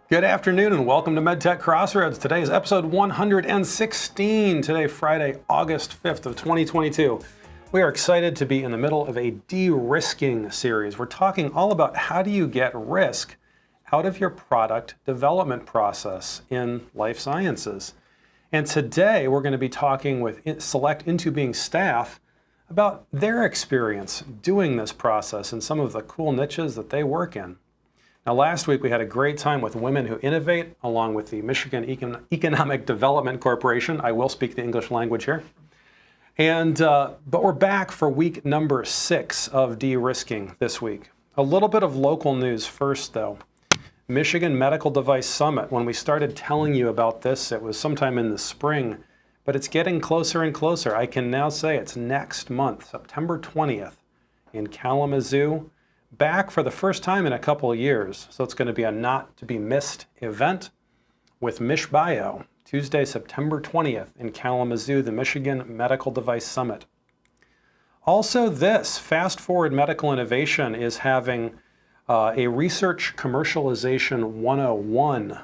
Good afternoon and welcome to MedTech Crossroads. Today is episode 116. Today, Friday, August 5th of 2022. We are excited to be in the middle of a de-risking series. We're talking all about how do you get risk out of your product development process in life sciences. And today we're going to be talking with select IntoBeing staff about their experience doing this process and some of the cool niches that they work in. Now, last week we had a great time with Women Who Innovate, along with the Michigan Economic Development Corporation. I will speak the English language here. But we're back for week number 6 of de-risking this week. A little bit of local news first, though. Michigan Medical Device Summit, when we started telling you about this, it was sometime in the spring, but it's getting closer and closer. I can now say it's next month, September 20th, in Kalamazoo. Back for the first time in a couple of years, so it's going to be a not-to-be-missed event with MishBio, Tuesday, September 20th in Kalamazoo, the Michigan Medical Device Summit. Also this, Fast Forward Medical Innovation is having a Research Commercialization 101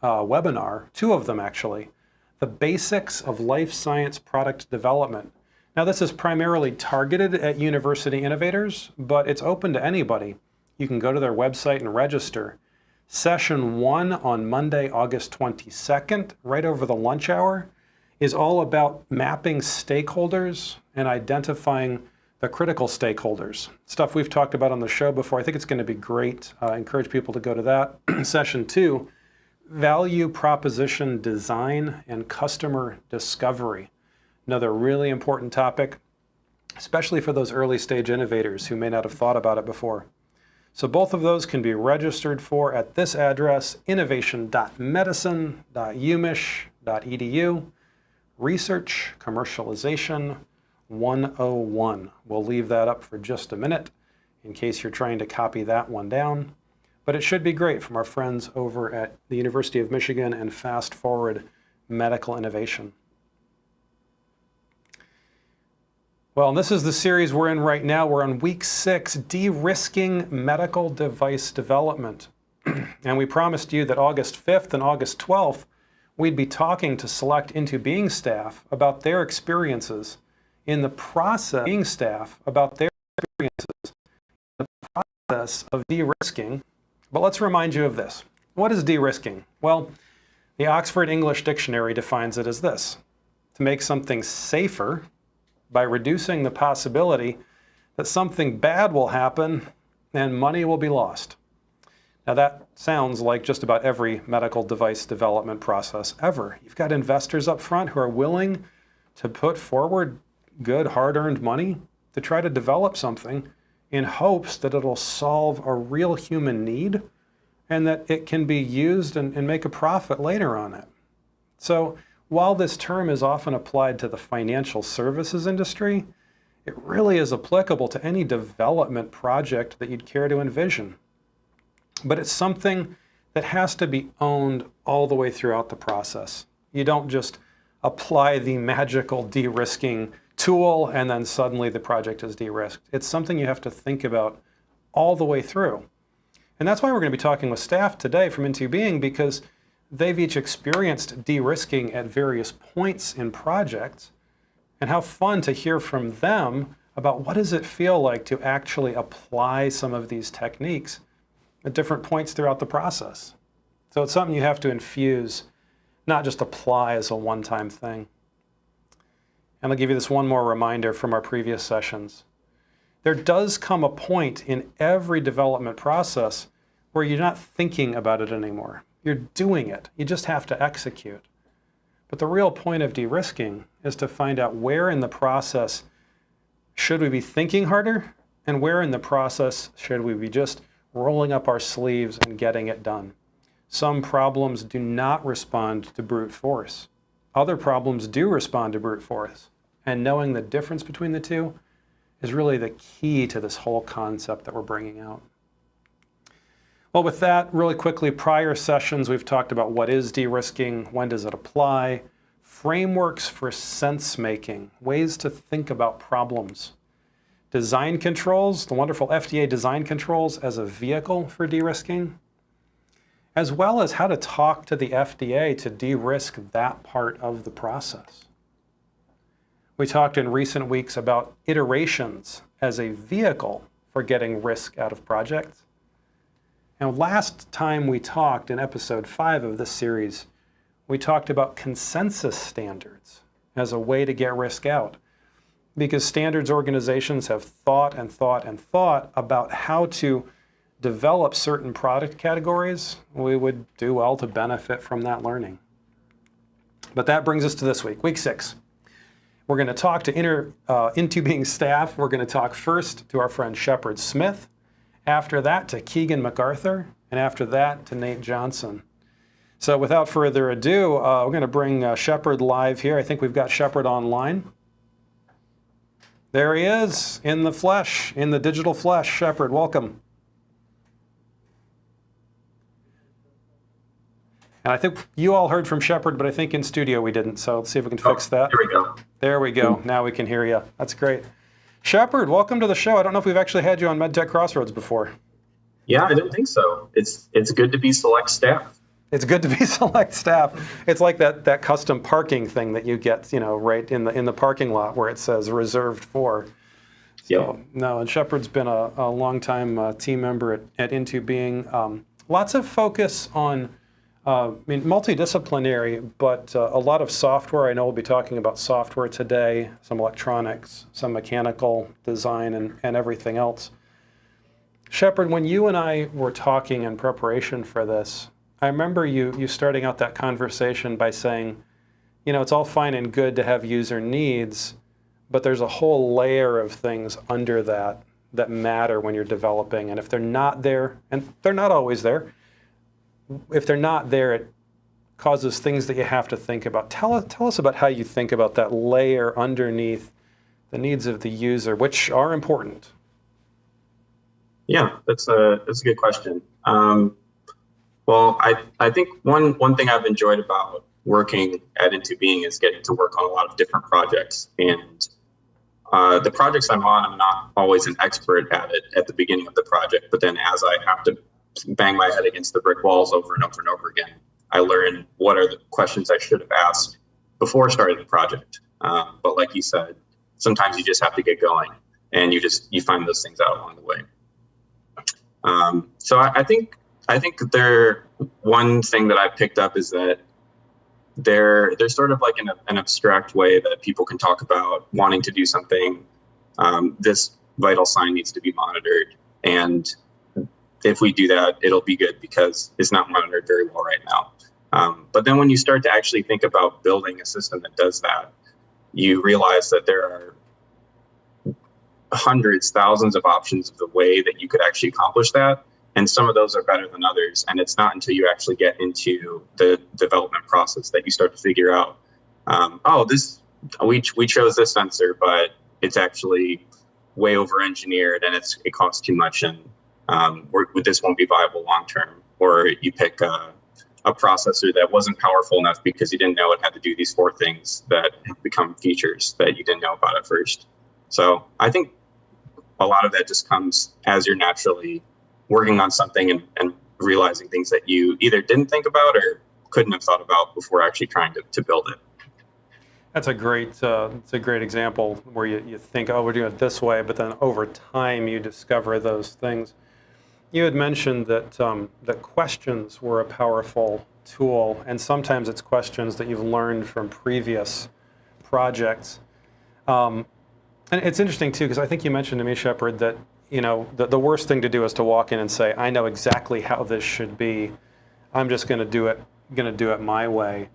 webinar, 2 of them actually, the basics of life science product development. Now, this is primarily targeted at university innovators, but it's open to anybody. You can go to their website and register. Session 1 on Monday, August 22nd, right over the lunch hour, is all about mapping stakeholders and identifying the critical stakeholders. Stuff we've talked about on the show before. I think it's going to be great. I encourage people to go to that. Session 2, value proposition design and customer discovery. Another really important topic, especially for those early stage innovators who may not have thought about it before. So both of those can be registered for at this address, innovation.medicine.umich.edu, Research Commercialization 101. We'll leave that up for just a minute in case you're trying to copy that one down. But it should be great from our friends over at the University of Michigan and Fast Forward Medical Innovation. Well, and this is the series we're in right now. We're on week 6, de-risking medical device development. And we promised you that August 5th and August 12th, we'd be talking to select IntoBeing staff about their experiences in the process of de-risking. But let's remind you of this. What is de-risking? Well, the Oxford English Dictionary defines it as this: to make something safer by reducing the possibility that something bad will happen and money will be lost. Now that sounds like just about every medical device development process ever. You've got investors up front who are willing to put forward good hard-earned money to try to develop something in hopes that it'll solve a real human need and that it can be used and make a profit later on it. So while this term is often applied to the financial services industry, it really is applicable to any development project that you'd care to envision. But it's something that has to be owned all the way throughout the process. You don't just apply the magical de-risking tool and then suddenly the project is de-risked. It's something you have to think about all the way through. And that's why we're going to be talking with staff today from IntoBeing, because they've each experienced de-risking at various points in projects, and how fun to hear from them about what does it feel like to actually apply some of these techniques at different points throughout the process. So it's something you have to infuse, not just apply as a one-time thing. And I'll give you this one more reminder from our previous sessions. There does come a point in every development process where you're not thinking about it anymore. You're doing it. You just have to execute. But the real point of de-risking is to find out where in the process should we be thinking harder, and where in the process should we be just rolling up our sleeves and getting it done. Some problems do not respond to brute force. Other problems do respond to brute force. And knowing the difference between the two is really the key to this whole concept that we're bringing out. Well, with that, really quickly, prior sessions, we've talked about what is de-risking, when does it apply, frameworks for sense-making, ways to think about problems, design controls, the wonderful FDA design controls as a vehicle for de-risking, as well as how to talk to the FDA to de-risk that part of the process. We talked in recent weeks about iterations as a vehicle for getting risk out of projects. Now, last time we talked in episode 5 of this series, we talked about consensus standards as a way to get risk out, because standards organizations have thought and thought and thought about how to develop certain product categories. We would do well to benefit from that learning. But that brings us to this week, week 6. We're going to talk to Intubing staff. We're going to talk first to our friend Shepard Smith, after that to Kegan McArthur, and after that to Nate Johnson. So without further ado, we're going to bring Shepard live here. I think we've got Shepard online. There he is, in the flesh, in the digital flesh. Shepard, welcome. And I think you all heard from Shepard, but I think in studio we didn't. So let's see if we can fix that. There we go. There we go. Now we can hear you. That's great. Shepard, welcome to the show. I don't know if we've actually had you on MedTech Crossroads before. Yeah, I don't think so. It's good to be select staff. It's good to be select staff. It's like that custom parking thing that you get, right in the parking lot where it says reserved for. So, Yep. No, and Shepard's been a long-time team member at Intubing. Lots of focus on multidisciplinary, but a lot of software. I know we'll be talking about software today, some electronics, some mechanical design, and everything else. Shepard, when you and I were talking in preparation for this, I remember you starting out that conversation by saying, it's all fine and good to have user needs, but there's a whole layer of things under that matter when you're developing. And if they're not there, and they're not always there, if they're not there, it causes things that you have to think about. Tell us about how you think about that layer underneath the needs of the user, which are important. Yeah, that's a good question. Well, I think one thing I've enjoyed about working at Intubing is getting to work on a lot of different projects. And the projects I'm on, I'm not always an expert at it at the beginning of the project, but then as I have to bang my head against the brick walls over and over and over again, I learn what are the questions I should have asked before starting the project. But like you said, sometimes you just have to get going, and you find those things out along the way. So I think one thing that I picked up is that there's sort of like an abstract way that people can talk about wanting to do something. This vital sign needs to be monitored, and if we do that, it'll be good because it's not monitored very well right now. But then when you start to actually think about building a system that does that, you realize that there are hundreds, thousands of options of the way that you could actually accomplish that. And some of those are better than others. And it's not until you actually get into the development process that you start to figure out, we chose this sensor, but it's actually way over engineered and it costs too much, and this won't be viable long term. Or you pick a processor that wasn't powerful enough because you didn't know it had to do these 4 things that have become features that you didn't know about at first. So I think a lot of that just comes as you're naturally working on something and realizing things that you either didn't think about or couldn't have thought about before actually trying to build it. That's a great example where you think, we're doing it this way, but then over time you discover those things. You had mentioned that that questions were a powerful tool, and sometimes it's questions that you've learned from previous projects. And it's interesting too, because I think you mentioned to me, Shepard, that the worst thing to do is to walk in and say, I know exactly how this should be. I'm just going to do it my way.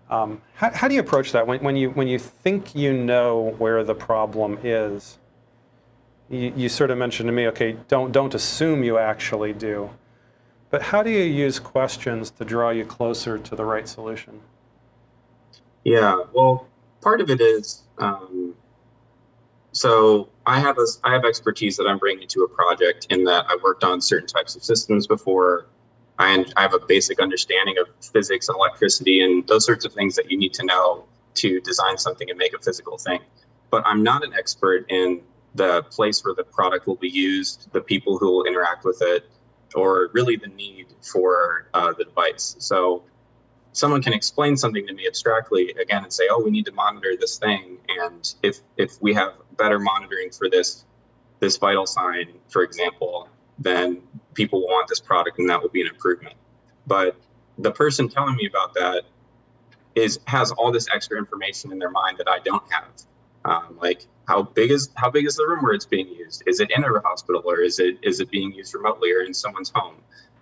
How do you approach that when you think you know where the problem is? You sort of mentioned to me, okay, don't assume you actually do. But how do you use questions to draw you closer to the right solution? Yeah, well, part of it is, so I have expertise that I'm bringing to a project in that I worked on certain types of systems before. I have a basic understanding of physics and electricity and those sorts of things that you need to know to design something and make a physical thing. But I'm not an expert in the place where the product will be used, the people who will interact with it, or really the need for the device. So someone can explain something to me abstractly again and say, oh, we need to monitor this thing. And if we have better monitoring for this vital sign, for example, then people will want this product and that will be an improvement. But the person telling me about that has all this extra information in their mind that I don't have. Like how big is the room where it's being used? Is it in a hospital, or is it being used remotely or in someone's home?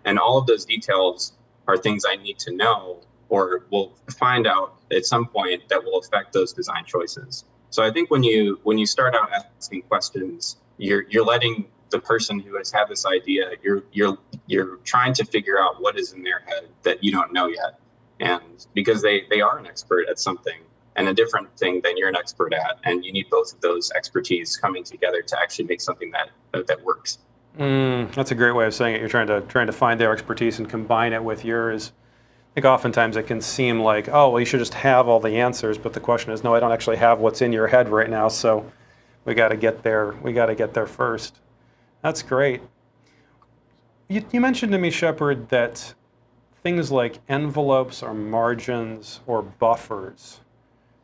And all of those details are things I need to know or will find out at some point that will affect those design choices. So I think when you start out asking questions, you're letting the person who has had this idea, you're trying to figure out what is in their head that you don't know yet. And because they are an expert at something and a different thing than you're an expert at, and you need both of those expertise coming together to actually make something that works. That's a great way of saying it. You're trying to find their expertise and combine it with yours. I think oftentimes it can seem like, oh, well, you should just have all the answers, but the question is, no, I don't actually have what's in your head right now, so we got to get there. We got to get there first. That's great. You mentioned to me, Shepard, that things like envelopes or margins or buffers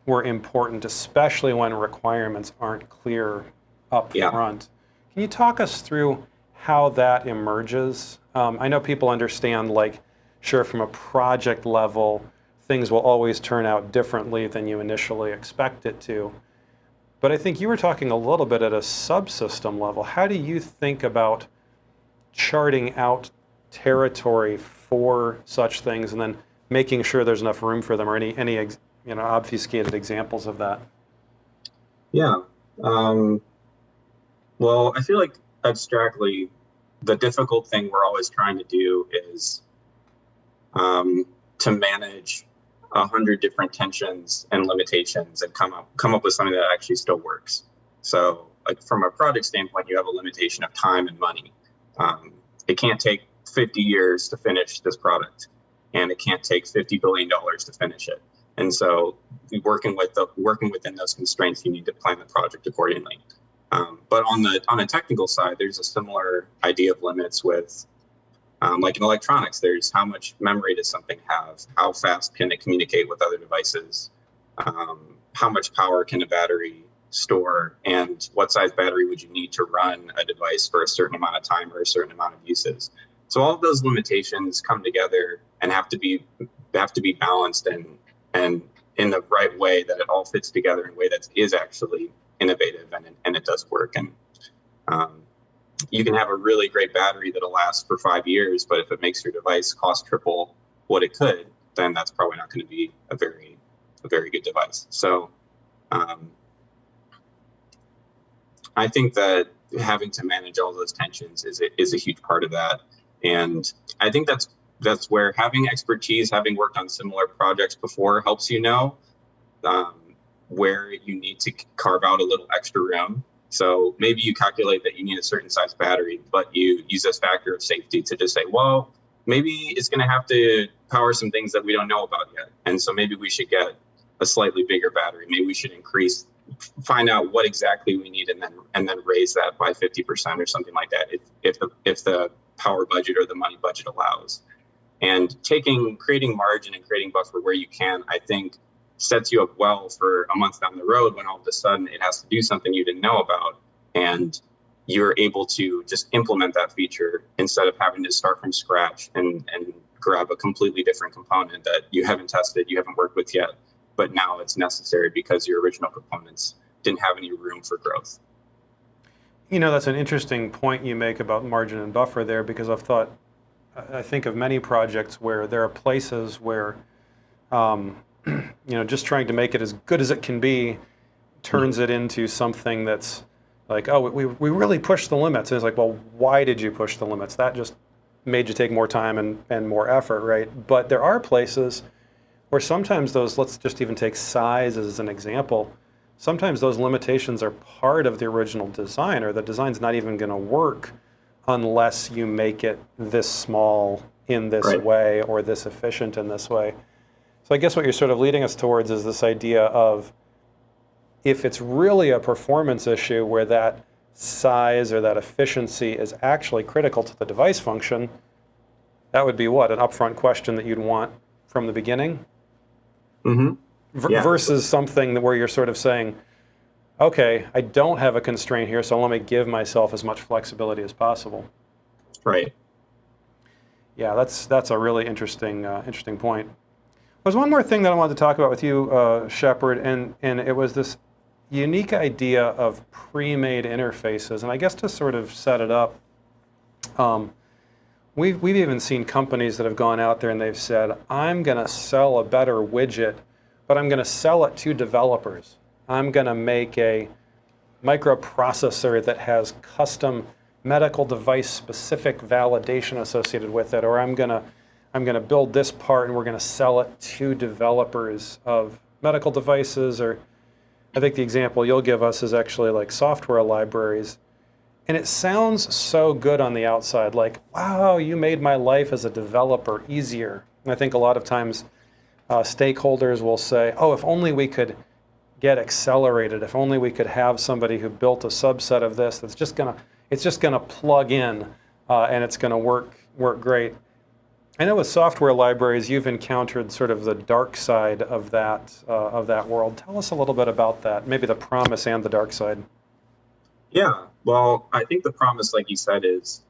were important, especially when requirements aren't clear up front. Can you talk us through how that emerges? I know people understand, like, sure, from a project level, things will always turn out differently than you initially expect it to. But I think you were talking a little bit at a subsystem level. How do you think about charting out territory for such things and then making sure there's enough room for them, or any obfuscated examples of that? Yeah. Well, I feel like abstractly, the difficult thing we're always trying to do is to manage 100 different tensions and limitations and come up with something that actually still works. So, like, from a project standpoint, you have a limitation of time and money. It can't take 50 years to finish this product, and it can't take $50 billion to finish it. And so, working within those constraints, you need to plan the project accordingly. But on a technical side, there's a similar idea of limits with, like in electronics, there's how much memory does something have? How fast can it communicate with other devices? How much power can a battery store? And what size battery would you need to run a device for a certain amount of time or a certain amount of uses? So all of those limitations come together and have to be balanced and in the right way, that it all fits together in a way that is actually innovative and it does work. And you can have a really great battery that'll last for 5 years, but if it makes your device cost triple what it could, then that's probably not going to be a very good device. So I think that having to manage all those tensions is a huge part of that. And I think that's where having expertise, having worked on similar projects before, helps you know where you need to carve out a little extra room. So maybe you calculate that you need a certain size battery, but you use this factor of safety to just say, well, maybe it's going to have to power some things that we don't know about yet. And so maybe we should get a slightly bigger battery. Maybe we should find out what exactly we need and then raise that by 50% or something like that if the power budget or the money budget allows. And creating margin and creating buffer where you can, I think, sets you up well for a month down the road when all of a sudden it has to do something you didn't know about, and you're able to just implement that feature instead of having to start from scratch and grab a completely different component that you haven't tested, you haven't worked with yet, but now it's necessary because your original components didn't have any room for growth. That's an interesting point you make about margin and buffer there, because I think of many projects where there are places where just trying to make it as good as it can be turns it into something that's like, oh, we really pushed the limits. And it's like, well, why did you push the limits? That just made you take more time and more effort, right? But there are places where sometimes let's just even take size as an example. Sometimes those limitations are part of the original design, or the design's not even going to work unless you make it this small in this way or this efficient in this way. So I guess what you're sort of leading us towards is this idea of, if it's really a performance issue where that size or that efficiency is actually critical to the device function, that would be what? An upfront question that you'd want from the beginning? Mm-hmm. Yeah. Versus something where you're sort of saying, okay, I don't have a constraint here, so let me give myself as much flexibility as possible. Right. Yeah, that's a really interesting point. There's one more thing that I wanted to talk about with you, Shepard, and it was this unique idea of pre-made interfaces. And I guess to sort of set it up, we've even seen companies that have gone out there and they've said, I'm going to sell a better widget, but I'm going to sell it to developers. I'm going to make a microprocessor that has custom medical device specific validation associated with it, or I'm going to build this part and we're going to sell it to developers of medical devices. Or I think the example you'll give us is actually like software libraries. And it sounds so good on the outside, like, wow, you made my life as a developer easier. And I think a lot of times stakeholders will say, oh, if only we could get accelerated, if only we could have somebody who built a subset of this that's just gonna plug in and it's gonna work great. I know with software libraries, you've encountered sort of the dark side of that world. Tell us a little bit about that, maybe the promise and the dark side. Yeah, well, I think the promise, like you said, is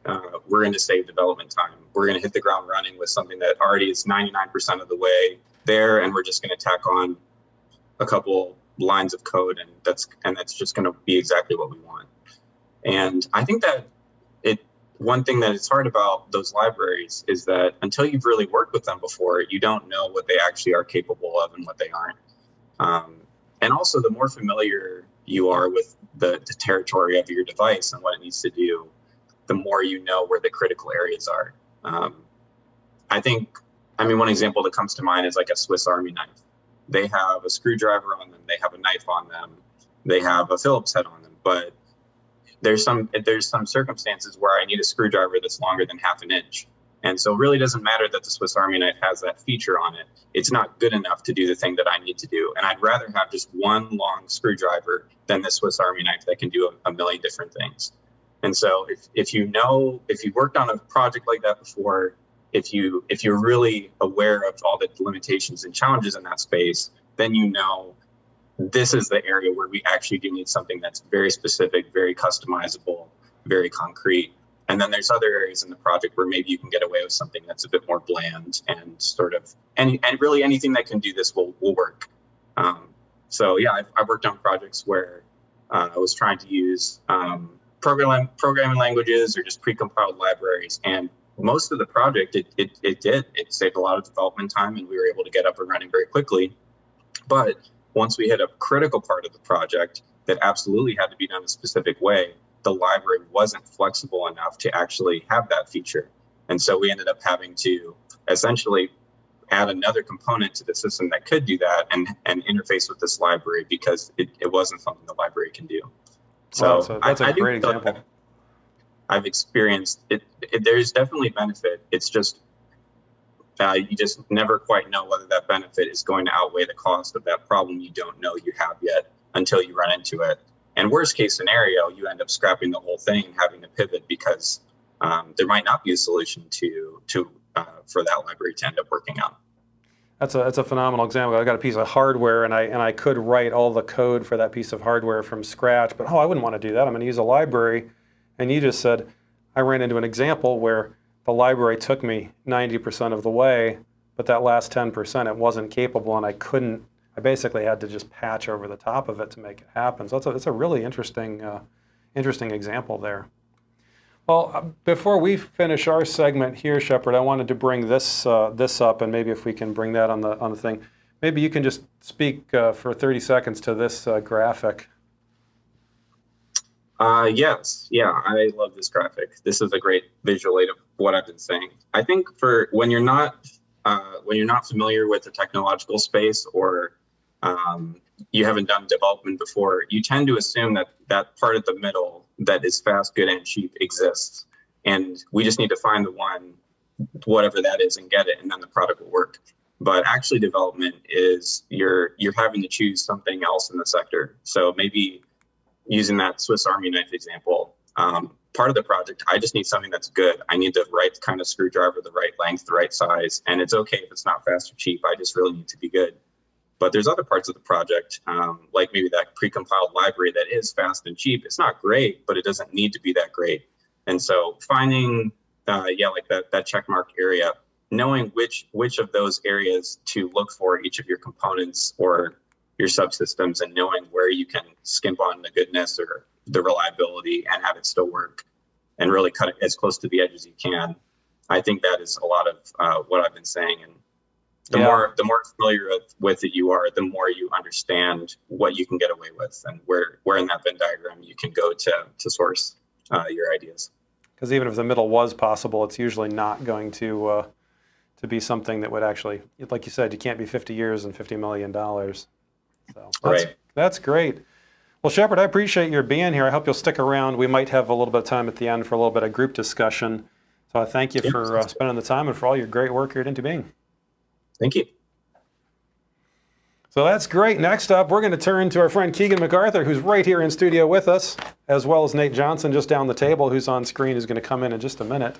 we're going to save development time. We're going to hit the ground running with something that already is 99% of the way there, and we're just going to tack on a couple lines of code, and that's just going to be exactly what we want. And I think that one thing that is hard about those libraries is that until you've really worked with them before, you don't know what they actually are capable of and what they aren't. And also, the more familiar you are with the territory of your device and what it needs to do, the more you know where the critical areas are. One example that comes to mind is like a Swiss Army knife. They have a screwdriver on them, they have a knife on them, they have a Phillips head on them, but there's some circumstances where I need a screwdriver that's longer than half an inch. And so it really doesn't matter that the Swiss Army knife has that feature on it. It's not good enough to do the thing that I need to do. And I'd rather have just one long screwdriver than the Swiss Army knife that can do a million different things. And so if you worked on a project like that before, if you're really aware of all the limitations and challenges in that space, then you know this is the area where we actually do need something that's very specific, very customizable, very concrete. And then there's other areas in the project where maybe you can get away with something that's a bit more bland and sort of, and really anything that can do this will work. So yeah, I've worked on projects where I was trying to use programming languages or just precompiled libraries. And most of the project, it saved a lot of development time and we were able to get up and running very quickly. But once we hit a critical part of the project that absolutely had to be done a specific way, the library wasn't flexible enough to actually have that feature. And so we ended up having to essentially add another component to the system that could do that and interface with this library because it wasn't something the library can do. So that's a great example. I've experienced it. There's definitely benefit. It's just you just never quite know whether that benefit is going to outweigh the cost of that problem you don't know you have yet until you run into it. And worst case scenario, you end up scrapping the whole thing and having to pivot because there might not be a solution for that library to end up working out. That's a phenomenal example. I got a piece of hardware and I could write all the code for that piece of hardware from scratch, but I wouldn't want to do that. I'm going to use a library. And you just said, I ran into an example where the library took me 90% of the way, but that last 10% it wasn't capable and I basically had to just patch over the top of it to make it happen. So it's a really interesting example there. Well, before we finish our segment here, Shepard, I wanted to bring this up, and maybe if we can bring that on the thing, maybe you can just speak for 30 seconds to this graphic. Yes, yeah, I love this graphic. This is a great visual aid of what I've been saying. I think for when you're not familiar with the technological space or you haven't done development before, you tend to assume that part of the middle that is fast, good, and cheap exists. And we just need to find the one, whatever that is, and get it, and then the product will work. But actually development is you're having to choose something else in the sector. So maybe using that Swiss Army knife example, part of the project, I just need something that's good. I need the right kind of screwdriver, the right length, the right size, and it's okay if it's not fast or cheap. I just really need to be good. But there's other parts of the project, like maybe that precompiled library that is fast and cheap. It's not great, but it doesn't need to be that great. And so finding, like that check mark area, knowing which of those areas to look for each of your components or your subsystems, and knowing where you can skimp on the goodness or the reliability and have it still work and really cut it as close to the edge as you can. I think that is a lot of what I've been saying. And the more familiar with it you are, the more you understand what you can get away with and where in that Venn diagram you can go to source your ideas. Because even if the middle was possible, it's usually not going to be something that would actually, like you said, you can't be 50 years and $50 million. So that's great. Well, Shepard, I appreciate your being here. I hope you'll stick around. We might have a little bit of time at the end for a little bit of group discussion. So I thank you for spending the time and for all your great work here at Into Being. Thank you. So that's great. Next up, we're going to turn to our friend Kegan McArthur, who's right here in studio with us, as well as Nate Johnson just down the table, who's on screen, who's going to come in just a minute.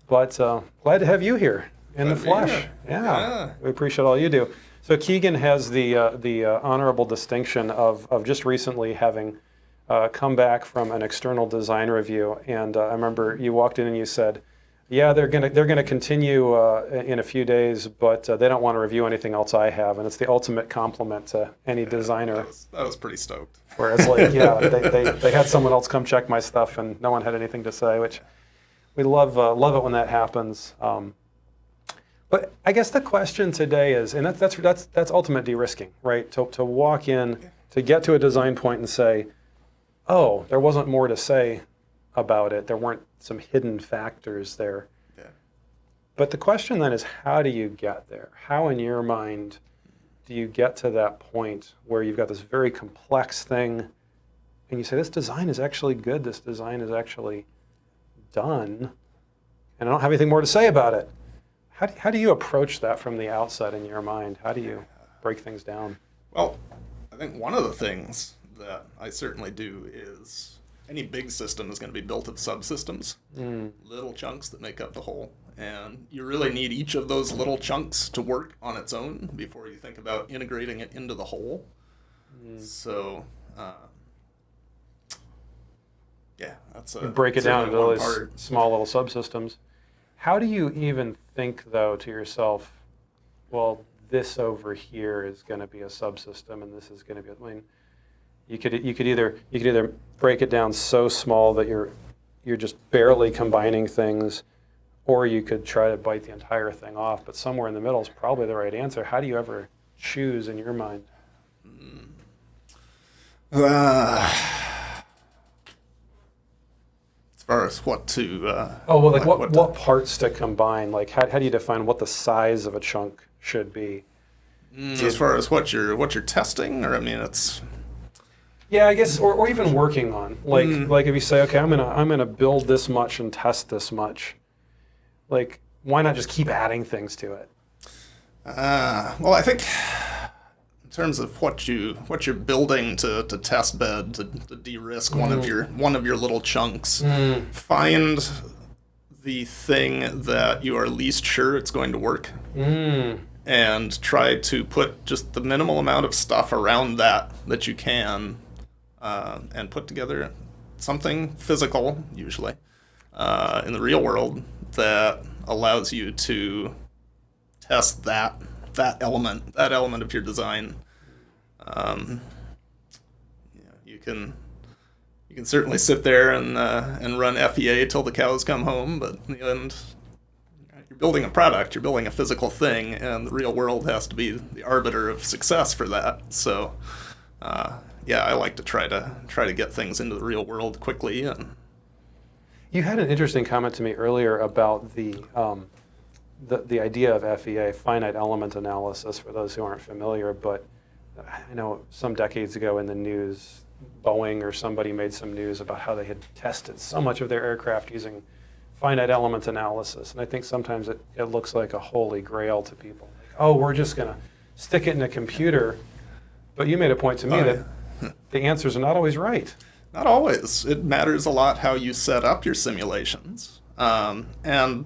But glad to have you here in the flesh. Yeah, we appreciate all you do. So Kegan has the honorable distinction of just recently having come back from an external design review. And I remember you walked in and you said, yeah, they're gonna continue in a few days, but they don't want to review anything else I have, and it's the ultimate compliment to any designer. That was pretty stoked. Where it's like, yeah, they had someone else come check my stuff, and no one had anything to say, which we love it when that happens. But I guess the question today is, and that's ultimate de-risking, right? To walk in, to get to a design point and say, oh, there wasn't more to say about it. There weren't some hidden factors there. Yeah. But the question then is, how do you get there? How, in your mind, do you get to that point where you've got this very complex thing and you say, this design is actually good, this design is actually done, and I don't have anything more to say about it? How do you approach that from the outset in your mind? How do you break things down? Well, I think one of the things that I certainly do is any big system is going to be built of subsystems, little chunks that make up the whole. And you really need each of those little chunks to work on its own before you think about integrating it into the whole. So, that's a... You break it down into those small little subsystems. How do you even think, though, to yourself, well, this over here is going to be a subsystem and this is going to be... I mean, you could either break it down so small that you're just barely combining things, or you could try to bite the entire thing off. But somewhere in the middle is probably the right answer. How do you ever choose in your mind? As far as what to what parts to combine? Like how do you define what the size of a chunk should be? As far as what you're testing, or I mean it's. Yeah, I guess, or even working on, like if you say, okay, I'm gonna build this much and test this much, like why not just keep adding things to it? Well, I think in terms of what you're building to test bed to de-risk one of your little chunks, find the thing that you are least sure it's going to work, and try to put just the minimal amount of stuff around that you can. And put together something physical, usually, in the real world that allows you to test that element of your design. You can certainly sit there and run FEA till the cows come home, but in the end, you're building a product, you're building a physical thing, and the real world has to be the arbiter of success for that. So. I like to try to get things into the real world quickly. And you had an interesting comment to me earlier about the idea of FEA, finite element analysis, for those who aren't familiar. But I know some decades ago in the news, Boeing or somebody made some news about how they had tested so much of their aircraft using finite element analysis. And I think sometimes it looks like a holy grail to people. Like, oh, we're just going to stick it in a computer. But you made a point to me that the answers are not always right. Not always. It matters a lot how you set up your simulations. And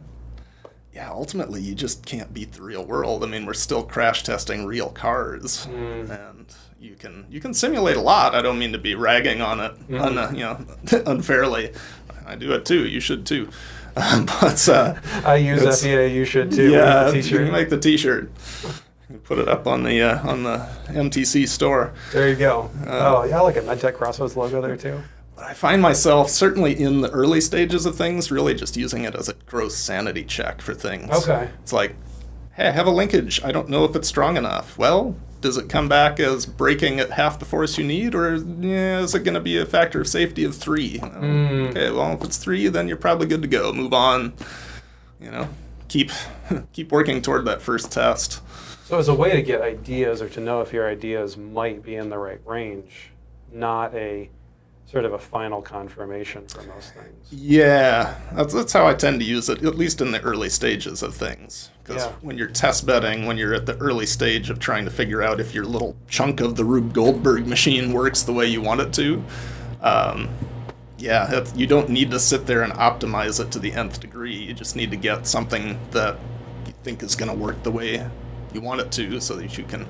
yeah, ultimately, you just can't beat the real world. I mean, we're still crash testing real cars, and you can simulate a lot. I don't mean to be ragging on it, unfairly. I do it too. You should too. But I use FEA. You should too. Yeah, Make the you t-shirt. can make the T-shirt. Put it up on the MTC store. There you go. Oh, yeah, I like a MedTech Crossroads logo there too. But I find myself, certainly in the early stages of things, really just using it as a gross sanity check for things. Okay. It's like, hey, I have a linkage. I don't know if it's strong enough. Well, does it come back as breaking at half the force you need, or is it going to be a factor of safety of 3? Okay, well, if it's 3, then you're probably good to go. Move on. Keep working toward that first test. So as a way to get ideas or to know if your ideas might be in the right range, not a sort of a final confirmation for most things. Yeah, that's how I tend to use it, at least in the early stages of things. Because when you're test bedding, when you're at the early stage of trying to figure out if your little chunk of the Rube Goldberg machine works the way you want it to, you don't need to sit there and optimize it to the nth degree. You just need to get something that you think is going to work the way you want it to, so that you can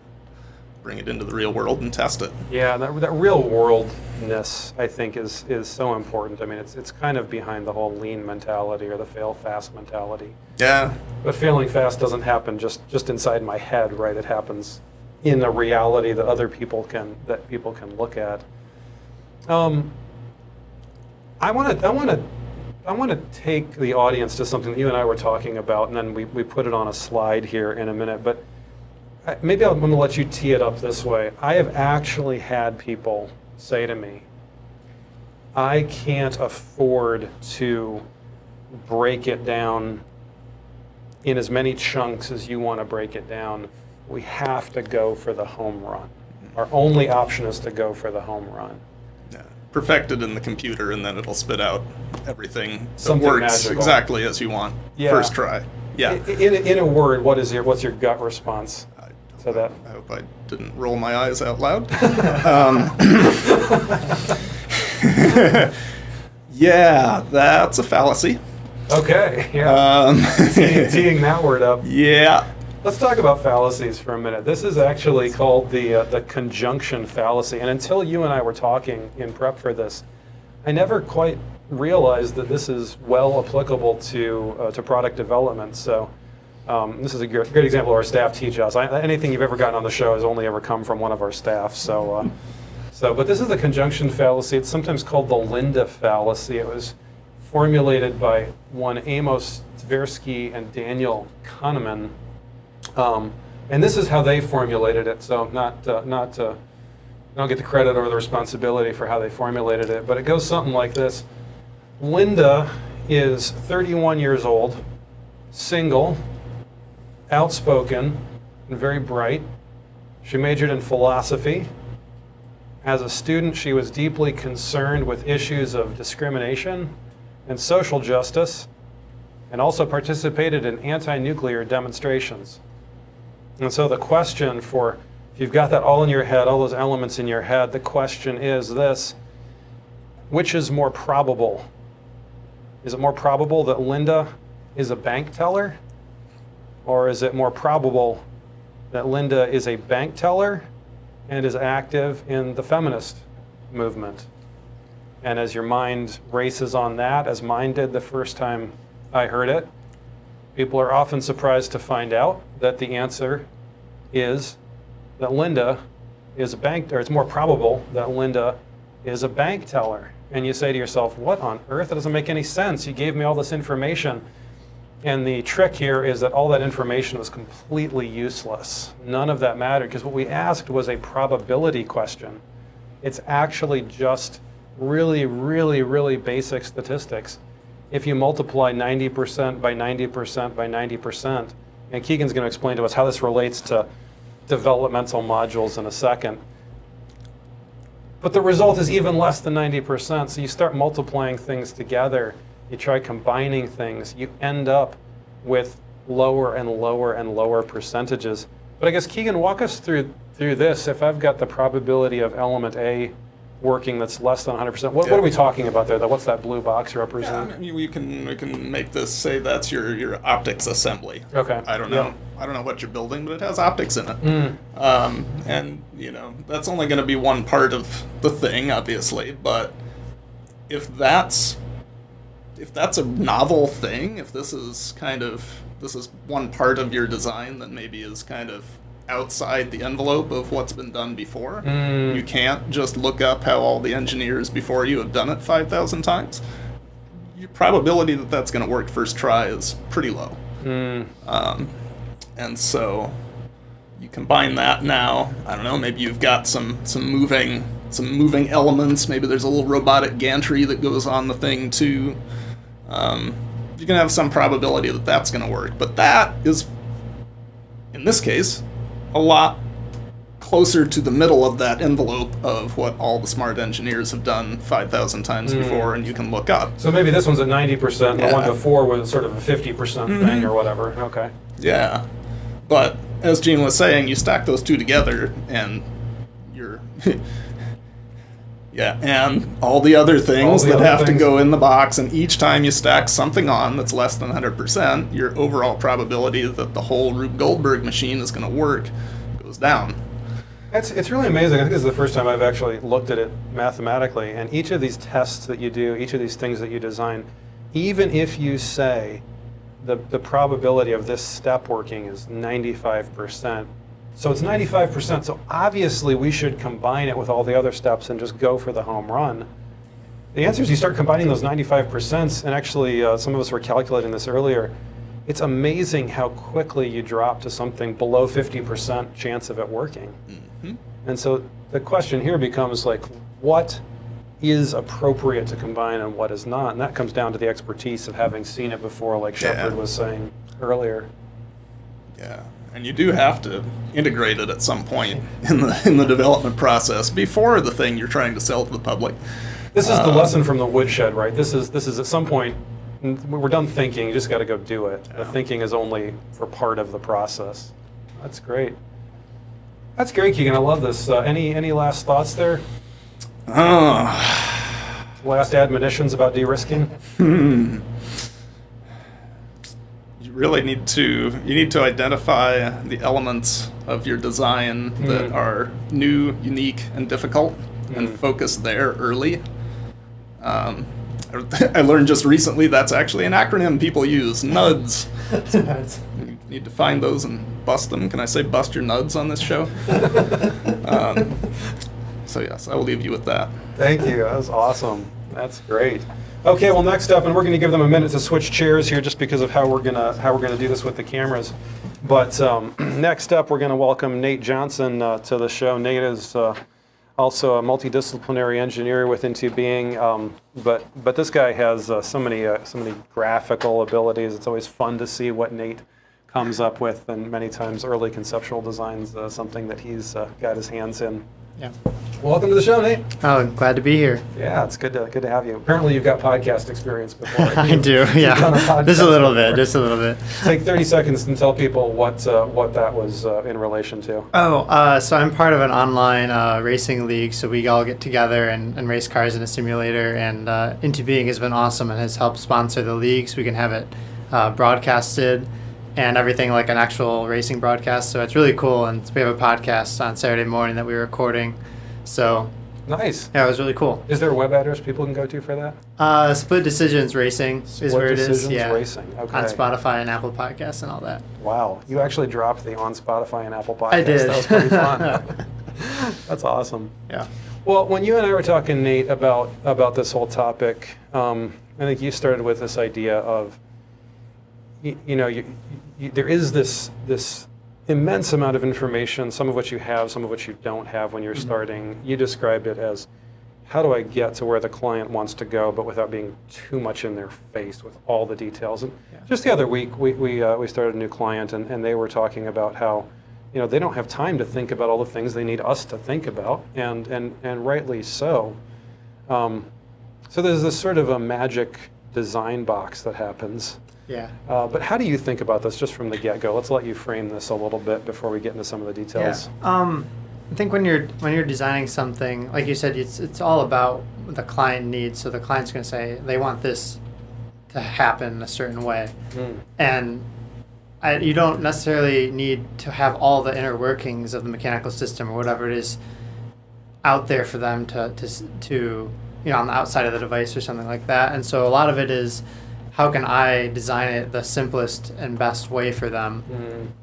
bring it into the real world and test it. Yeah, that real worldness, I think, is so important. I mean, it's kind of behind the whole lean mentality or the fail fast mentality. Yeah. But failing fast doesn't happen just inside my head, right? It happens in the reality that people can look at. I want to take the audience to something that you and I were talking about, and then we put it on a slide here in a minute. But maybe I'm going to let you tee it up this way. I have actually had people say to me, I can't afford to break it down in as many chunks as you want to break it down. We have to go for the home run. Our only option is to go for the home run. Yeah. Perfect it in the computer, and then it'll spit out everything that Something works magical. Exactly as you want. Yeah. First try. Yeah. In a word, what's your gut response to that? I hope I didn't roll my eyes out loud. Yeah, that's a fallacy. Okay, yeah. Teeing that word up. Yeah. Let's talk about fallacies for a minute. This is actually called the conjunction fallacy. And until you and I were talking in prep for this, I never quite realized that this is well applicable to product development. So this is a great example of our staff teach us. Anything you've ever gotten on the show has only ever come from one of our staff. But this is the conjunction fallacy. It's sometimes called the Linda fallacy. It was formulated by one Amos Tversky and Daniel Kahneman. And this is how they formulated it. So I don't get the credit or the responsibility for how they formulated it, but it goes something like this. Linda is 31 years old, single, outspoken, and very bright. She majored in philosophy. As a student, she was deeply concerned with issues of discrimination and social justice, and also participated in anti-nuclear demonstrations. And so the question if you've got that all in your head, all those elements in your head, the question is this: which is more probable? Is it more probable that Linda is a bank teller? Or is it more probable that Linda is a bank teller and is active in the feminist movement? And as your mind races on that, as mine did the first time I heard it, people are often surprised to find out that the answer is that Linda is a bank, or it's more probable that Linda is a bank teller. And you say to yourself, what on earth? That doesn't make any sense. You gave me all this information. And the trick here is that all that information was completely useless. None of that mattered, because what we asked was a probability question. It's actually just really, really, really basic statistics. If you multiply 90% by 90% by 90%, and Kegan's going to explain to us how this relates to developmental modules in a second, but the result is even less than 90%. So you start multiplying things together, you try combining things, you end up with lower and lower and lower percentages. But I guess, Kegan, walk us through this. If I've got the probability of element A working that's less than 100%. What are we talking about there? What's that blue box represent? Yeah, I mean, we can make this say that's your optics assembly. Okay. I don't know. Yeah. I don't know what you're building, but it has optics in it. And that's only going to be one part of the thing, obviously. But if that's a novel thing, if this is one part of your design that maybe is kind of outside the envelope of what's been done before, you can't just look up how all the engineers before you have done it 5,000 times. Your probability that that's going to work first try is pretty low. And so you combine that now, I don't know, maybe you've got some moving elements, maybe there's a little robotic gantry that goes on the thing too. You can have some probability that that's going to work, but that is, in this case, a lot closer to the middle of that envelope of what all the smart engineers have done 5,000 times before, and you can look up. So maybe this one's at 90%, the one before was sort of a 50% thing or whatever. Okay. Yeah. But as Gene was saying, you stack those two together and you're yeah, and all the other things that have to go in the box, and each time you stack something on that's less than 100%, your overall probability that the whole Rube Goldberg machine is going to work goes down. It's really amazing. I think this is the first time I've actually looked at it mathematically, and each of these tests that you do, each of these things that you design, even if you say the probability of this step working is 95%, so it's 95%, so obviously we should combine it with all the other steps and just go for the home run. The answer is you start combining those 95%, and actually some of us were calculating this earlier. It's amazing how quickly you drop to something below 50% chance of it working. And so the question here becomes like, what is appropriate to combine and what is not? And that comes down to the expertise of having seen it before, like Shepard was saying earlier. Yeah. And you do have to integrate it at some point in the development process before the thing you're trying to sell to the public. This is the lesson from the woodshed, right? This is at some point, we're done thinking, you just got to go do it. The thinking is only for part of the process. That's great. That's great, Kegan. I love this. Any last thoughts there? Last admonitions about de-risking? You really need to identify the elements of your design that are new, unique, and difficult, and focus there early. I learned just recently that's actually an acronym people use, NUDS. You need to find those and bust them. Can I say bust your NUDS on this show? So yes, I will leave you with that. Thank you. That was awesome. That's great. Okay, well, next up, and we're going to give them a minute to switch chairs here, just because of how we're gonna do this with the cameras. But next up, we're going to welcome Nate Johnson to the show. Nate is also a multidisciplinary engineer with Into Being, but this guy has so many graphical abilities. It's always fun to see what Nate comes up with, and many times early conceptual designs, something that he's got his hands in. Yeah. Welcome to the show, Nate. Oh, glad to be here. Yeah, it's good to have you. Apparently, you've got podcast experience before. Right? I do. Yeah, just a little bit. Take 30 seconds and tell people what that was in relation to. So I'm part of an online racing league. So we all get together and race cars in a simulator. And Into Being has been awesome and has helped sponsor the league, so we can have it broadcasted and everything like an actual racing broadcast. So it's really cool. And we have a podcast on Saturday morning that we're recording. So nice. Yeah, it was really cool. Is there a web address people can go to for that? Split Decisions Racing is where it is. Yeah. Racing. Okay. On Spotify and Apple Podcasts and all that. Wow. You actually dropped the on Spotify and Apple Podcasts. I did. That was pretty fun. That's awesome. Yeah. Well, when you and I were talking, Nate, about this whole topic, I think you started with this idea of, there is this immense amount of information, some of which you have, some of which you don't have when you're starting. You described it as, how do I get to where the client wants to go, but without being too much in their face with all the details? And just the other week, we started a new client, and they were talking about how, they don't have time to think about all the things they need us to think about, and rightly so. So there's this sort of a magic design box that happens. Yeah. But how do you think about this just from the get-go? Let's let you frame this a little bit before we get into some of the details. Yeah. I think when you're designing something, like you said, it's all about the client needs. So the client's going to say they want this to happen a certain way, and you don't necessarily need to have all the inner workings of the mechanical system or whatever it is out there for them to on the outside of the device or something like that. And so a lot of it is, how can I design it the simplest and best way for them,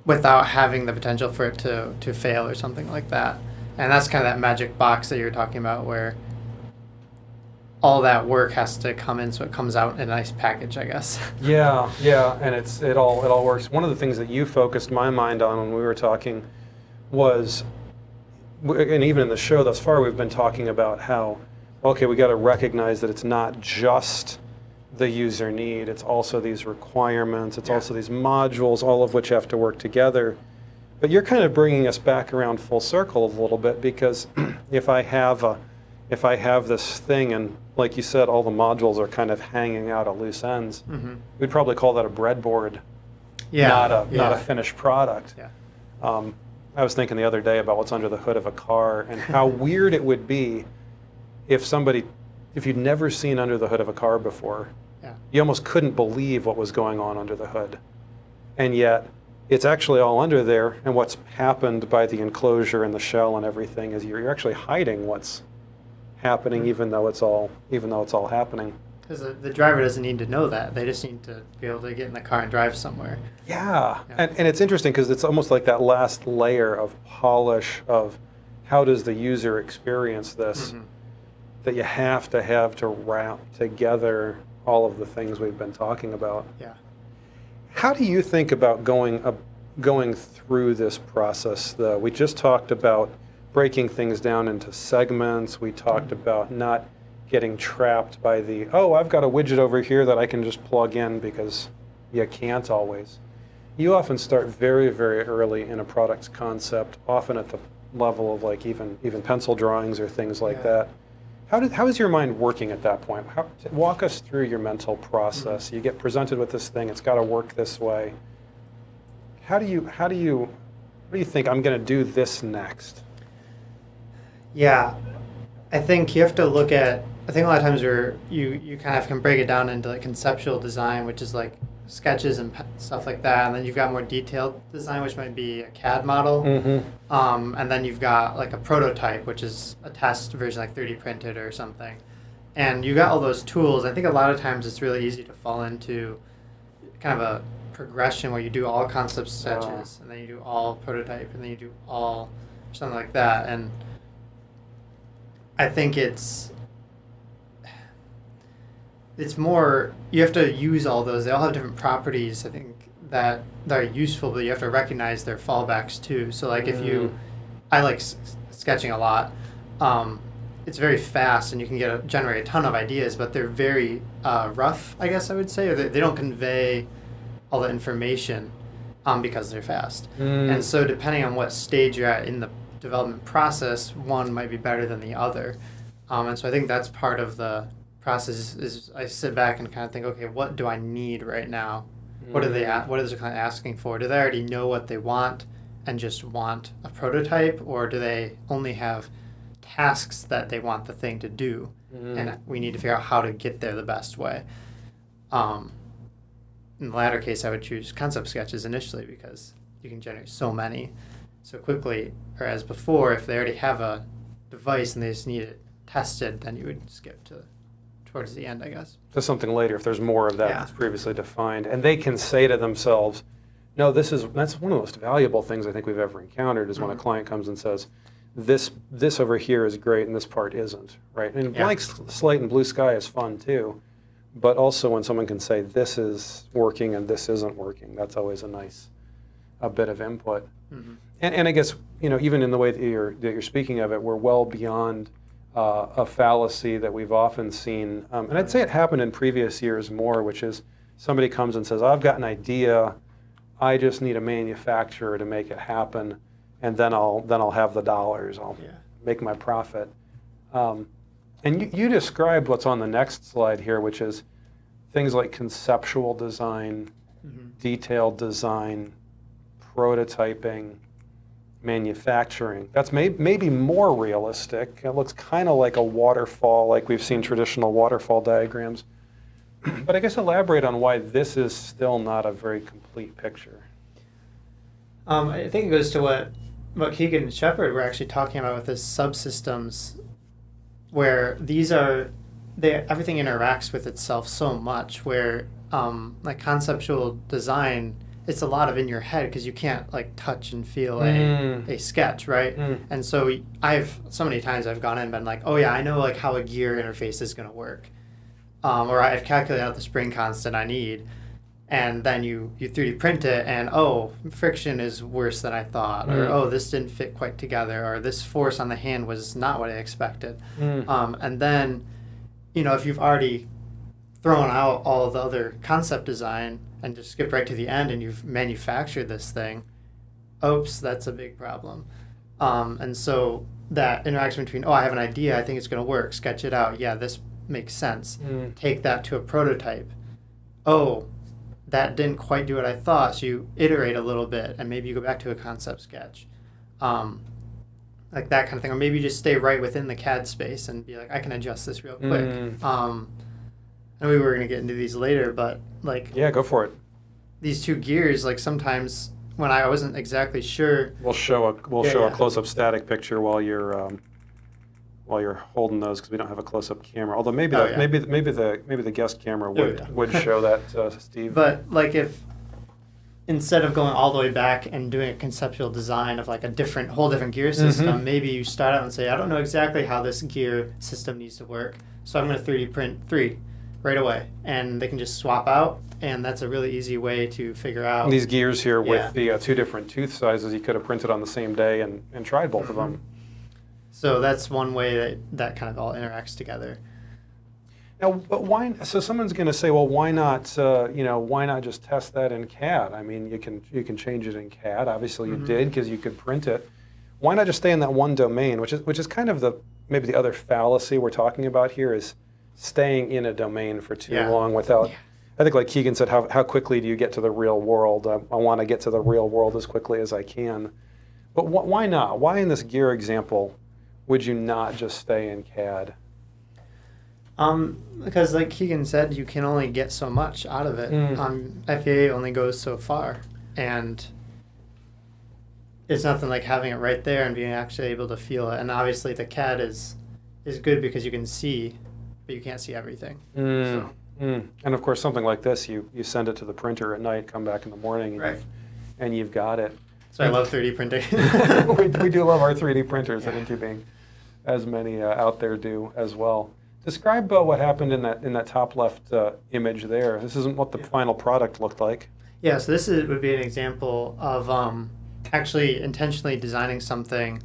without having the potential for it to fail or something like that. And that's kind of that magic box that you're talking about, where all that work has to come in so it comes out in a nice package, I guess. Yeah, and it all works. One of the things that you focused my mind on when we were talking was, and even in the show thus far, we've been talking about how, okay, we got to recognize that it's not just the user need, it's also these requirements, it's also these modules, all of which have to work together. But you're kind of bringing us back around full circle a little bit, because if I have this thing, and like you said, all the modules are kind of hanging out at loose ends, we'd probably call that a breadboard, not a finished product. Yeah. I was thinking the other day about what's under the hood of a car, and how weird it would be if you'd never seen under the hood of a car before. You almost couldn't believe what was going on under the hood. And yet, it's actually all under there, and what's happened by the enclosure and the shell and everything is you're actually hiding what's happening, even though it's all happening. Because the driver doesn't need to know that. They just need to be able to get in the car and drive somewhere. Yeah. And it's interesting because it's almost like that last layer of polish of how does the user experience this, that you have to wrap together all of the things we've been talking about. Yeah. How do you think about going through this process, though? We just talked about breaking things down into segments. We talked about not getting trapped by I've got a widget over here that I can just plug in, because you can't always. You often start very, very early in a product's concept, often at the level of like even pencil drawings or things like that. How is your mind working at that point? Walk us through your mental process. You get presented with this thing, it's got to work this way. What do you think, I'm going to do this next? Yeah, I think you have to look at, I think a lot of times you kind of can break it down into like conceptual design, which is like sketches and stuff like that, and then you've got more detailed design, which might be a CAD model, and then you've got like a prototype, which is a test version, like 3D printed or something. And you got all those tools. I think a lot of times it's really easy to fall into kind of a progression where you do all concept sketches, and then you do all prototype, and then you do all something like that. And I think it's more, you have to use all those. They all have different properties, I think, that are useful, but you have to recognize their fallbacks too. So like I like sketching a lot. It's very fast, and you can generate a ton of ideas, but they're very rough, I guess I would say, or they don't convey all the information because they're fast. And so depending on what stage you're at in the development process, one might be better than the other. And so I think that's part of the process is I sit back and kind of think, okay, what do I need right now? What is the client asking for? Do they already know what they want and just want a prototype, or do they only have tasks that they want the thing to do? And we need to figure out how to get there the best way. In the latter case, I would choose concept sketches initially, because you can generate so many so quickly. Whereas before, if they already have a device and they just need it tested, then you would skip towards the end, I guess. To something later, if there's more of that that's previously defined. And they can say to themselves, no, that's one of the most valuable things I think we've ever encountered, is when a client comes and says, this over here is great and this part isn't, right? And blank slate and blue sky is fun too. But also when someone can say this is working and this isn't working, that's always a bit of input. And I guess, even in the way that you're speaking of it, we're well beyond a fallacy that we've often seen, and I'd say it happened in previous years more, which is somebody comes and says, I've got an idea, I just need a manufacturer to make it happen, and then I'll have the dollars, I'll make my profit. And you described what's on the next slide here, which is things like conceptual design, detailed design, prototyping, manufacturing. That's maybe more realistic. It looks kind of like a waterfall, like we've seen traditional waterfall diagrams. But I guess elaborate on why this is still not a very complete picture. I think it goes to what Kegan and Shepard were actually talking about with his subsystems, where everything interacts with itself so much, where like conceptual design, it's a lot of in your head because you can't like touch and feel a sketch, right? And so so many times I've gone in and been like, oh yeah, I know like how a gear interface is going to work. Or I've calculated out the spring constant I need, and then you 3D print it, and friction is worse than I thought, or this didn't fit quite together, or this force on the hand was not what I expected. And then, if you've already thrown out all the other concept design and just skipped right to the end and you've manufactured this thing, oops, that's a big problem. And so that interaction between, I have an idea, I think it's going to work, sketch it out, yeah, this makes sense. Take that to a prototype. That didn't quite do what I thought, so you iterate a little bit and maybe you go back to a concept sketch. Like that kind of thing. Or maybe you just stay right within the CAD space and be like, I can adjust this real quick. I know we were going to get into these later, but like... Yeah, go for it. These two gears, like sometimes when I wasn't exactly sure... We'll show a close-up static picture while you're holding those, because we don't have a close-up camera. Although maybe the guest camera would show that, Steve. But like if instead of going all the way back and doing a conceptual design of like a whole different gear system, maybe you start out and say, I don't know exactly how this gear system needs to work, so I'm going to 3D print 3 right away, and they can just swap out, and that's a really easy way to figure out. These gears here with the two different tooth sizes, you could have printed on the same day and tried both of them. So that's one way that kind of all interacts together. Now, but why? So someone's going to say, well, why not? Why not just test that in CAD? I mean, you can change it in CAD. Obviously, you did because you could print it. Why not just stay in that one domain? Which is kind of maybe the other fallacy we're talking about here is staying in a domain for too long without. I think, like Kegan said, how quickly do you get to the real world? I want to get to the real world as quickly as I can. But why not? Why in this gear example would you not just stay in CAD? Because like Kegan said, you can only get so much out of it. FEA only goes so far, and it's nothing like having it right there and being actually able to feel it. And obviously the CAD is good because you can see, but you can't see everything. And of course, something like this, you send it to the printer at night, come back in the morning, and you've got it. So I love 3D printing. we do love our 3D printers at Intubing, as many out there do as well. Describe what happened in that top left image there. This isn't what the final product looked like. Yeah, so this would be an example of actually intentionally designing something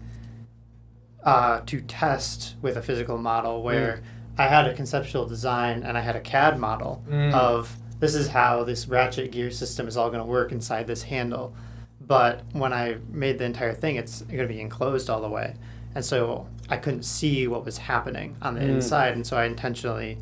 to test with a physical model where I had a conceptual design and I had a CAD model of this is how this ratchet gear system is all going to work inside this handle. But when I made the entire thing, it's going to be enclosed all the way. And so I couldn't see what was happening on the inside. And so I intentionally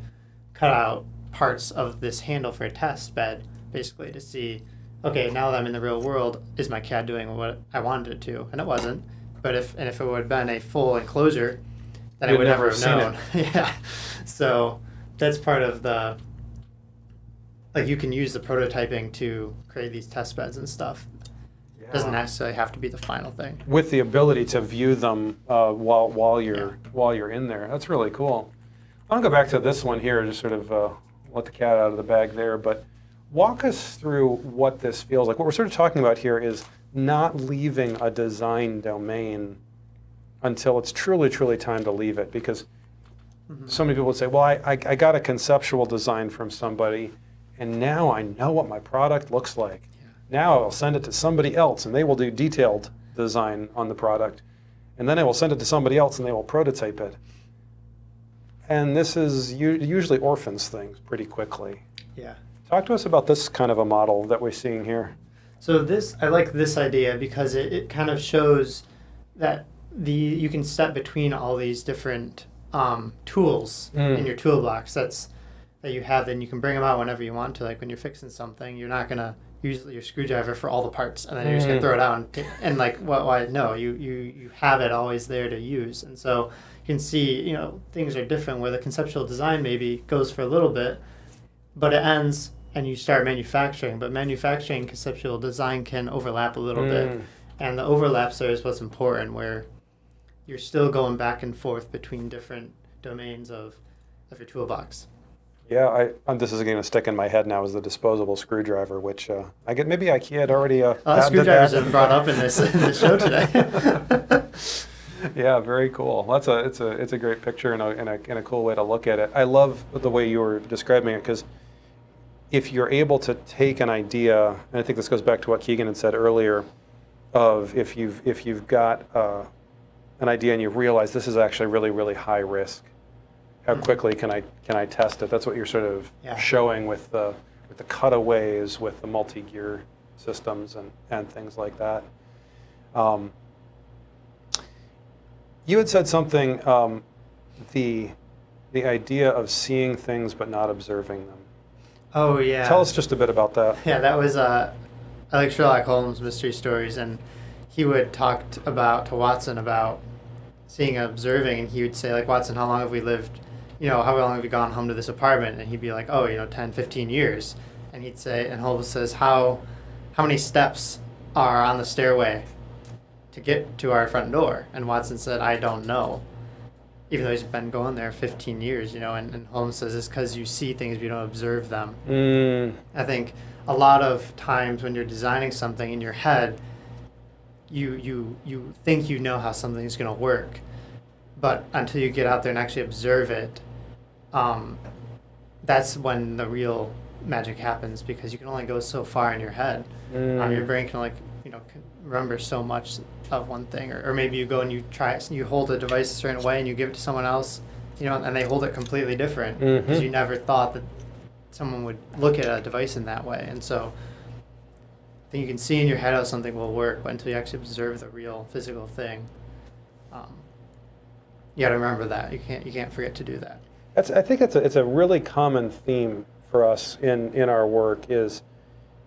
cut out parts of this handle for a test bed, basically to see, okay, now that I'm in the real world, is my CAD doing what I wanted it to? And it wasn't. But if it would have been a full enclosure, then I would never have known. Yeah. So that's part of the, like you can use the prototyping to create these test beds and stuff. It doesn't necessarily have to be the final thing. With the ability to view them while you're in there. That's really cool. I want to go back to this one here, just sort of let the cat out of the bag there, but walk us through what this feels like. What we're sort of talking about here is not leaving a design domain until it's truly, truly time to leave it, because so many people would say, well, I got a conceptual design from somebody, and now I know what my product looks like. Now I'll send it to somebody else, and they will do detailed design on the product. And then I will send it to somebody else, and they will prototype it. And this is usually orphans things pretty quickly. Yeah. Talk to us about this kind of a model that we're seeing here. So I like this idea because it kind of shows that you can step between all these different tools in your toolbox that you have, and you can bring them out whenever you want to. Like when you're fixing something, you're not going to use your screwdriver for all the parts, and then you're just gonna throw it out and like, why? No, you have it always there to use, and so you can see, you know, things are different where the conceptual design maybe goes for a little bit, but it ends and you start manufacturing. But manufacturing and conceptual design can overlap a little bit, and the overlaps there is what's important, where you're still going back and forth between different domains of your toolbox. Yeah, this is going to stick in my head now, is the disposable screwdriver, which I get. Maybe IKEA had already screwdrivers have been brought up in this show today. Yeah, very cool. It's a great picture and a cool way to look at it. I love the way you were describing it, because if you're able to take an idea, and I think this goes back to what Kegan had said earlier, of if you've got an idea and you realize this is actually really, really high risk, how quickly can I test it? That's what you're sort of showing with the cutaways, with the multi-gear systems and things like that. You had said something, the idea of seeing things but not observing them. Oh yeah. Tell us just a bit about that. Yeah, that was I like Sherlock Holmes mystery stories, and he would talk to Watson about seeing and observing, and he would say, like, Watson, how long have we lived? You know, how long have you gone home to this apartment? And he'd be like, oh, 10, 15 years. And he'd say, and Holmes says, how many steps are on the stairway to get to our front door? And Watson said, I don't know. Even though he's been going there 15 years, and Holmes says it's because you see things but you don't observe them. I think a lot of times when you're designing something in your head, you think you know how something's going to work, but until you get out there and actually observe it, that's when the real magic happens, because you can only go so far in your head. Your brain can remember so much of one thing, or maybe you go and you hold a device a certain way and you give it to someone else, and they hold it completely different, because you never thought that someone would look at a device in that way. And so I think you can see in your head how something will work, but until you actually observe the real physical thing, you got to remember that you can't forget to do that. I think it's a really common theme for us in our work. Is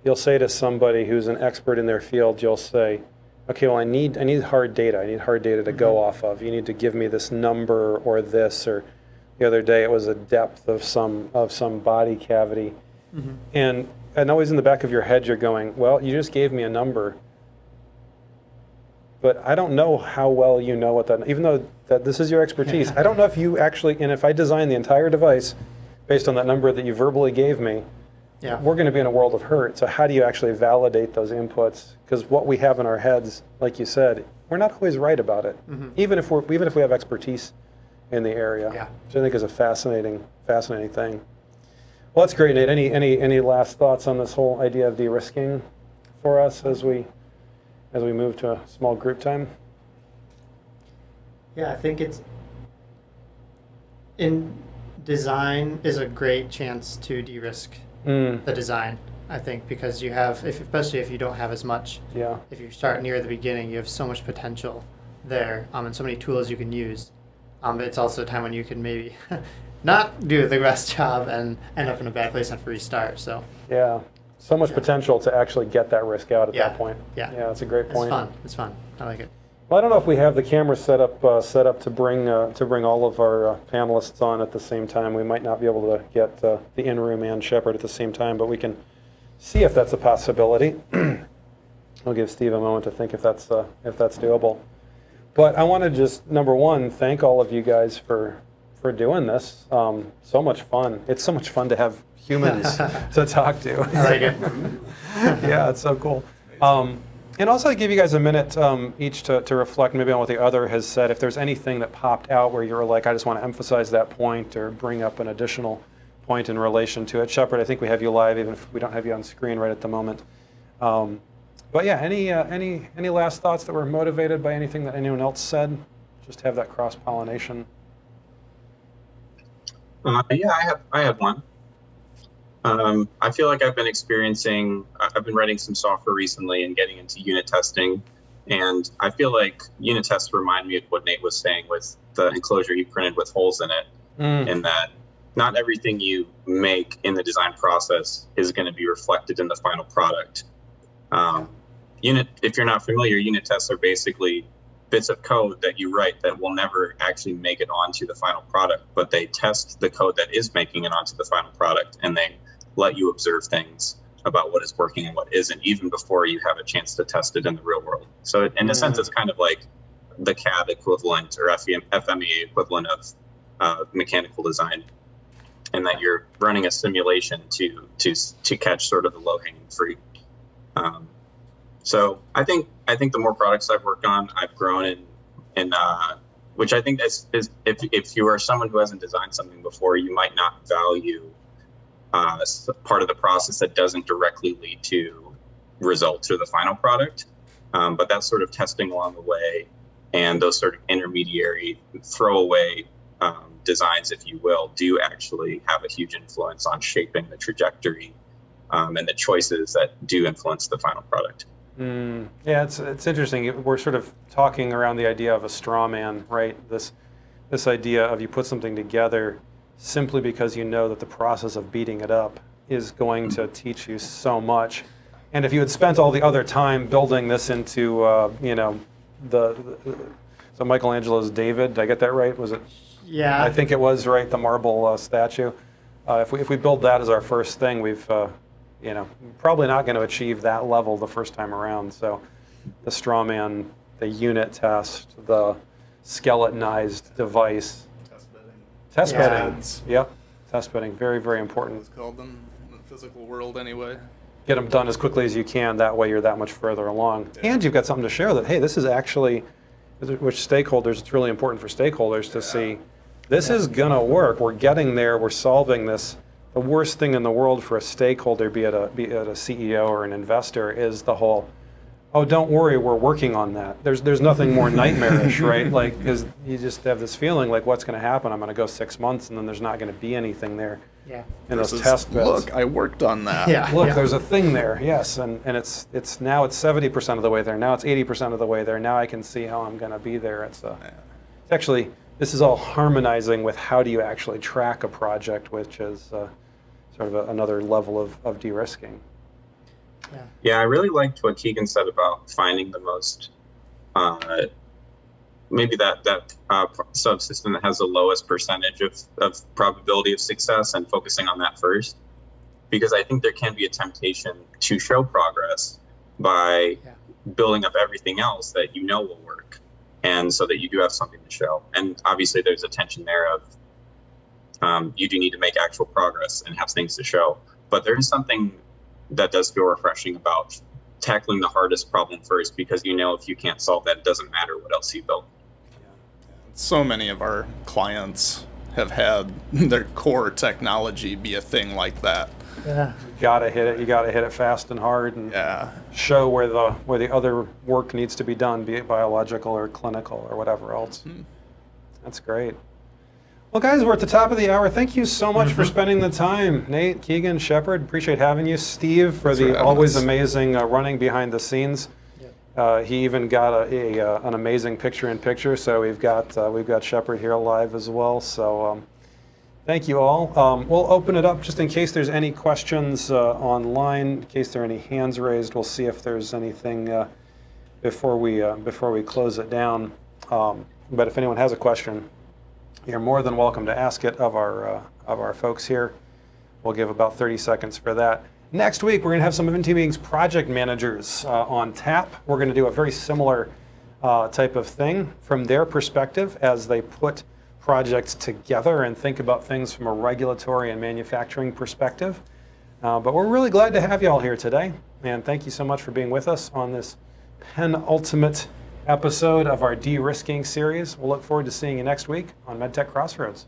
you'll say to somebody who's an expert in their field, you'll say, okay, well, I need hard data. I need hard data to go off of. You need to give me this number or this, or the other day it was a depth of some body cavity. And always in the back of your head you're going, well, you just gave me a number, but I don't know how well you know what that, even though that this is your expertise, I don't know if you actually, and if I design the entire device based on that number that you verbally gave me, we're going to be in a world of hurt. So how do you actually validate those inputs? Because what we have in our heads, like you said, we're not always right about it, even if we have expertise in the area, which I think is a fascinating thing. Well, that's great, Nate. Any last thoughts on this whole idea of de-risking for us as we move to a small group time? Yeah, I think it's in design is a great chance to de-risk the design. I think because you have, especially if you don't have as much. Yeah. If you start near the beginning, you have so much potential there, and so many tools you can use. But it's also a time when you can maybe not do the best job and end up in a bad place and have to restart. So. Yeah. So much potential to actually get that risk out at that point. Yeah. Yeah, that's a great point. It's fun. I like it. Well, I don't know if we have the camera set up to bring all of our panelists on at the same time. We might not be able to get the in-room and Shepard at the same time, but we can see if that's a possibility. I'll give Steve a moment to think if that's doable. But I want to just, number one, thank all of you guys for doing this. So much fun. It's so much fun to have humans to talk to. I like it. Yeah, it's so cool. And also to give you guys a minute each to reflect maybe on what the other has said. If there's anything that popped out where you're like, I just want to emphasize that point or bring up an additional point in relation to it. Shepard, I think we have you live, even if we don't have you on screen right at the moment. But yeah, any last thoughts that were motivated by anything that anyone else said? Just have that cross-pollination. Yeah, I have one. I feel like I've been writing some software recently and getting into unit testing. And I feel like unit tests remind me of what Nate was saying with the enclosure he printed with holes in it. In that not everything you make in the design process is going to be reflected in the final product. If you're not familiar, unit tests are basically bits of code that you write that will never actually make it onto the final product, but they test the code that is making it onto the final product, and they let you observe things about what is working and what isn't, even before you have a chance to test it in the real world. So in a sense, it's kind of like the CAD equivalent or FMEA equivalent of mechanical design, and that you're running a simulation to catch sort of the low-hanging fruit. So I think the more products I've worked on, I've grown in which I think is if you are someone who hasn't designed something before, you might not value part of the process that doesn't directly lead to results or the final product. But that sort of testing along the way and those sort of intermediary throwaway designs, if you will, do actually have a huge influence on shaping the trajectory and the choices that do influence the final product. Yeah, it's interesting. We're sort of talking around the idea of a straw man, right? This idea of you put something together simply because you know that the process of beating it up is going to teach you so much. And if you had spent all the other time building this into, so Michelangelo's David, did I get that right? Was it? Yeah. I think it was, right, the marble statue. If we build that as our first thing, we've probably not going to achieve that level the first time around. So the straw man, the unit test, the skeletonized device. Test bedding. Yep. Test bedding. Very, very important. It's called in the physical world anyway. Get them done as quickly as you can. That way you're that much further along. Yeah. And you've got something to share that, hey, this is actually, which stakeholders, it's really important for stakeholders to see, this is going to work. We're getting there. We're solving this. The worst thing in the world for a stakeholder, be it a CEO or an investor, is the whole, oh, don't worry, we're working on that. There's nothing more nightmarish, right? Like, because you just have this feeling like, what's going to happen? I'm going to go 6 months, and then there's not going to be anything there. Yeah. In those test beds. Look, I worked on that. Yeah. Look, there's a thing there, yes, and it's now it's 70% of the way there. Now it's 80% of the way there. Now I can see how I'm going to be there. It's actually, this is all harmonizing with how do you actually track a project, which is sort of another level of de-risking. Yeah, I really liked what Kegan said about finding the most, maybe that subsystem that has the lowest percentage of probability of success and focusing on that first. Because I think there can be a temptation to show progress by building up everything else that you know will work. And so that you do have something to show. And obviously there's a tension there of you do need to make actual progress and have things to show. But there is something that does feel refreshing about tackling the hardest problem first, because you know if you can't solve that, it doesn't matter what else you build. So many of our clients have had their core technology be a thing like that. Yeah. You gotta hit it. You gotta hit it fast and hard, and show where the other work needs to be done, be it biological or clinical or whatever else. That's great. Well, guys, we're at the top of the hour. Thank you so much for spending the time. Nate, Kegan, Shepard, appreciate having you. Steve, for the always amazing running behind the scenes. He even got an amazing picture-in-picture. So we've got Shepard here live as well. So thank you all. We'll open it up just in case there's any questions online. In case there are any hands raised, we'll see if there's anything before we close it down. But if anyone has a question, you're more than welcome to ask it of our folks here. We'll give about 30 seconds for that. Next week, we're going to have some of NTBing's project managers on tap. We're going to do a very similar type of thing from their perspective as they put projects together and think about things from a regulatory and manufacturing perspective. But we're really glad to have you all here today. And thank you so much for being with us on this penultimate episode of our de-risking series. We'll look forward to seeing you next week on MedTech Crossroads.